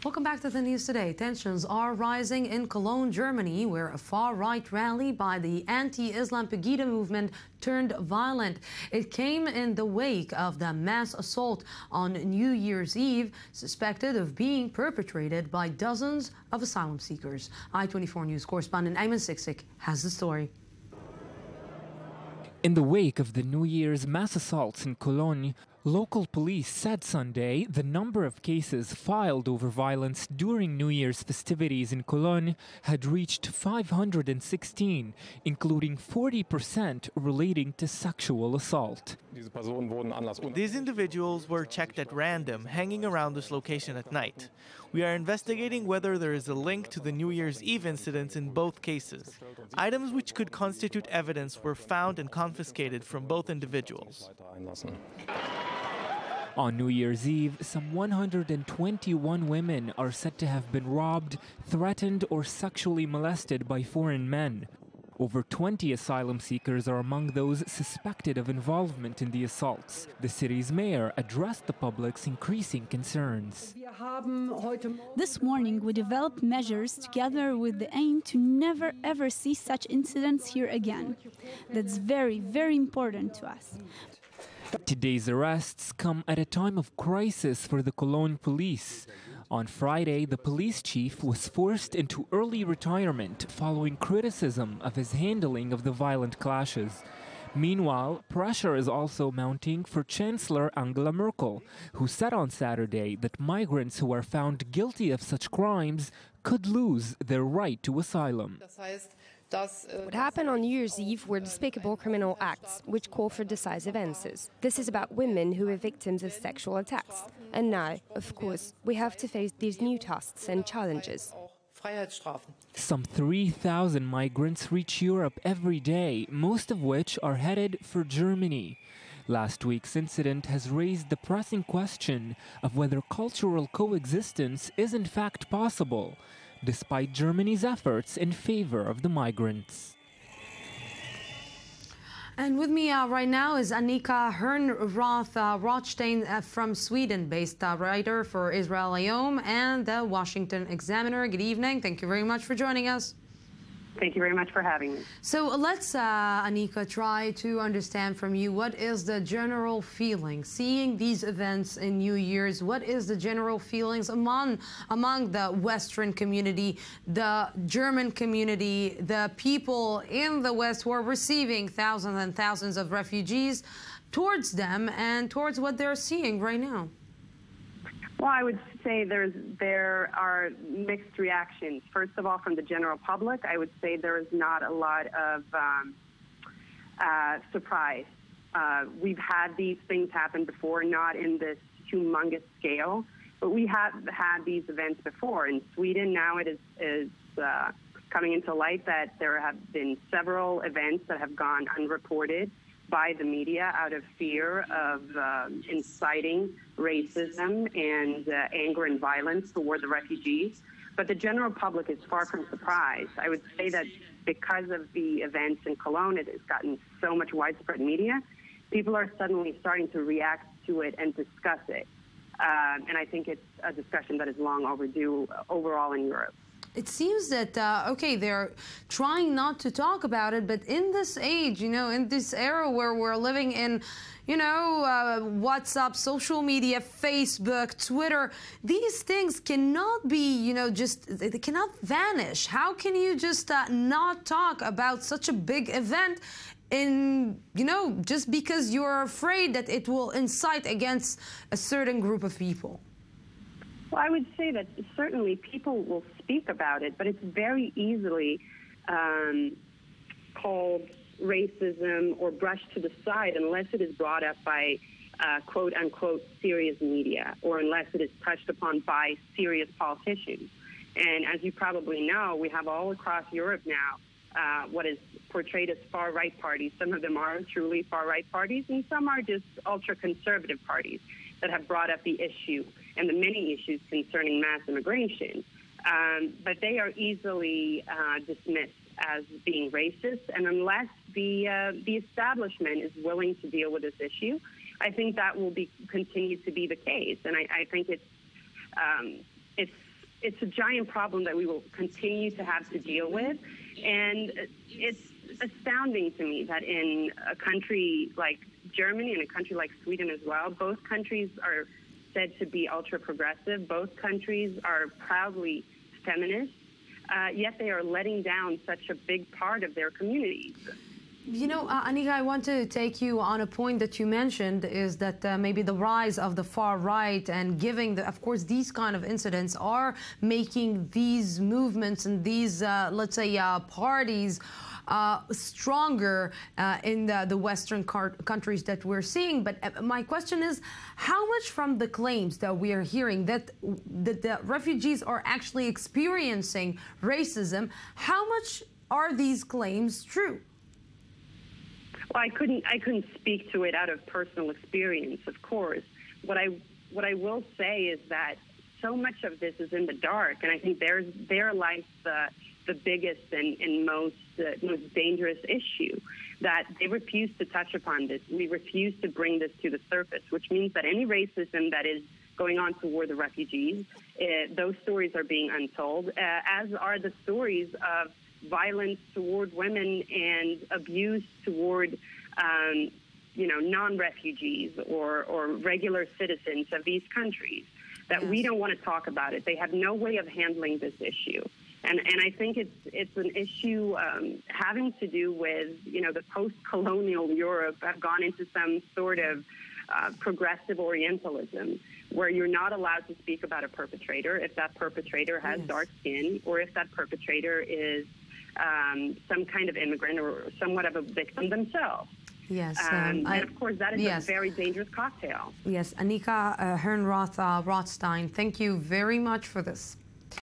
Welcome back to the news today. Tensions are rising in Cologne, Germany, where a far-right rally by the anti-Islam Pegida movement turned violent. It came in the wake of the mass assault on New Year's Eve, suspected of being perpetrated by dozens of asylum seekers. I-24 News correspondent Ayman Siksik has the story. In the wake of the New Year's mass assaults in Cologne, local police said Sunday the number of cases filed over violence during New Year's festivities in Cologne had reached 516, including 40% relating to sexual assault. These individuals were checked at random, hanging around this location at night. We are investigating whether there is a link to the New Year's Eve incidents in both cases. Items which could constitute evidence were found and confiscated from both individuals. On New Year's Eve, some 121 women are said to have been robbed, threatened, or sexually molested by foreign men. Over 20 asylum seekers are among those suspected of involvement in the assaults. The city's mayor addressed the public's increasing concerns. This morning, we developed measures together with the aim to never ever see such incidents here again. That's very, very important to us. Today's arrests come at a time of crisis for the Cologne police. On Friday, the police chief was forced into early retirement following criticism of his handling of the violent clashes. Meanwhile, pressure is also mounting for Chancellor Angela Merkel, who said on Saturday that migrants who are found guilty of such crimes could lose their right to asylum. What happened on New Year's Eve were despicable criminal acts, which call for decisive answers. This is about women who were victims of sexual attacks. And now, of course, we have to face these new tasks and challenges. Some 3,000 migrants reach Europe every day, most of which are headed for Germany. Last week's incident has raised the pressing question of whether cultural coexistence is in fact possible, despite Germany's efforts in favor of the migrants. And with me right now is Annika Rothstein from Sweden, based writer for Israel Hayom and the Washington Examiner. Good evening. Thank you very much for joining us. Thank you very much for having me. So let's, Annika, try to understand from you, what is the general feeling seeing these events in New Year's? What is the general feelings among the Western community, the German community, the people in the West who are receiving thousands and thousands of refugees, towards them and towards what they're seeing right now? Well, I would say there are mixed reactions. First of all, from the general public, I would say there is not a lot of surprise. We've had these things happen before, not in this humongous scale, but we have had these events before. In Sweden, now it is coming into light that there have been several events that have gone unreported by the media out of fear of inciting racism and anger and violence toward the refugees. But the general public is far from surprised. I would say that because of the events in Cologne, it has gotten so much widespread media, people are suddenly starting to react to it and discuss it. And I think it's a discussion that is long overdue overall in Europe. It seems that, okay, they're trying not to talk about it, but in this age, you know, in this era where we're living in, you know, WhatsApp, social media, Facebook, Twitter, these things cannot be, you know, they cannot vanish. How can you just not talk about such a big event in, you know, just because you're afraid that it will incite against a certain group of people? Well, I would say that certainly people will speak about it, but it's very easily called racism or brushed to the side unless it is brought up by quote-unquote serious media or unless it is touched upon by serious politicians. And as you probably know, we have all across Europe now what is portrayed as far-right parties. Some of them are truly far-right parties, and some are just ultra-conservative parties that have brought up the issue and the many issues concerning mass immigration. But they are easily dismissed as being racist, and unless the establishment is willing to deal with this issue, I think that will continue to be the case. And I think it's it's a giant problem that we will continue to have to deal with. And it's astounding to me that in a country like Germany and a country like Sweden as well, both countries are said to be ultra-progressive. Both countries are proudly feminist, yet they are letting down such a big part of their communities. You know, Anika, I want to take you on a point that you mentioned, is that maybe the rise of the far right and giving, of course, these kind of incidents are making these movements and these, let's say, parties stronger in the Western countries that we're seeing. But my question is, how much from the claims that we are hearing that the refugees are actually experiencing racism, how much are these claims true? Well, I couldn't speak to it out of personal experience, of course. What I will say is that so much of this is in the dark, and I think there lies the biggest and most dangerous issue, that they refuse to touch upon this. We refuse to bring this to the surface, which means that any racism that is going on toward the refugees, those stories are being untold, as are the stories of violence toward women and abuse toward, non-refugees or regular citizens of these countries, that we don't want to talk about it. They have no way of handling this issue. And I think it's an issue having to do with, the post-colonial Europe have gone into some sort of progressive Orientalism, where you're not allowed to speak about a perpetrator if that perpetrator has dark skin, or if that perpetrator is some kind of immigrant or somewhat of a victim themselves. Yes. And of course, that is a very dangerous cocktail. Yes. Anika Herrenroth Rothstein, thank you very much for this.